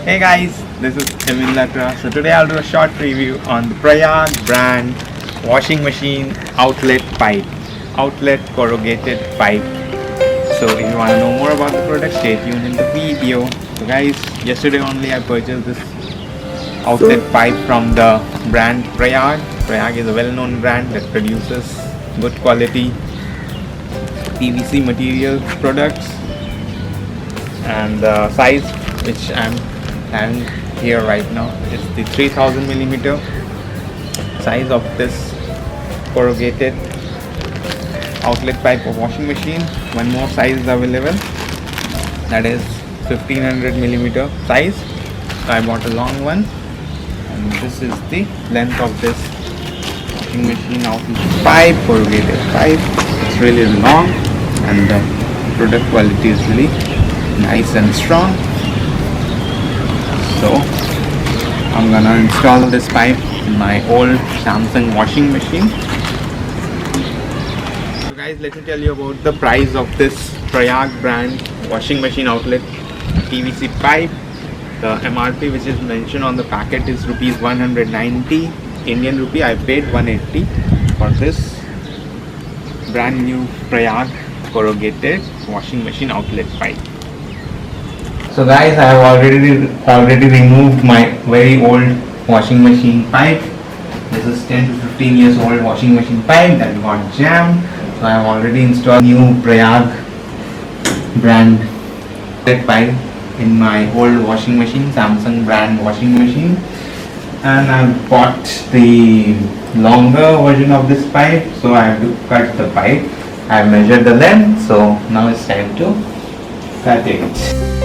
Hey guys, this is Evewin Lakra. So today I'll do a short review on the Prayag brand washing machine outlet pipe, outlet corrugated pipe. So if you want to know more about the product, stay tuned in the video. So guys, yesterday only I purchased this outlet pipe from the brand Prayag. Prayag is a well-known brand that produces good quality PVC material products, and the size which I'm having here right now is the 3000 millimeter size of this corrugated outlet pipe of washing machine. One more size is available, that is 1500 millimeter size. So I bought a long one, and this is the length of this washing machine outlet pipe, corrugated pipe. It's really long, and the product quality is really nice and strong. So I'm gonna install this pipe in my old Samsung washing machine. So guys, let me tell you about the price of this Prayag brand washing machine outlet PVC pipe. The MRP which is mentioned on the packet is rupees 190 Indian rupee. I paid 180 for this brand new Prayag corrugated washing machine outlet pipe. So guys, I have already removed my very old washing machine pipe. This is 10 to 15 years old washing machine pipe that got jammed. So I have already installed new Prayag brand pipe in my old washing machine, Samsung brand washing machine. And I've bought the longer version of this pipe, so I have to cut the pipe. I have measured the length, so now it's time to cut it.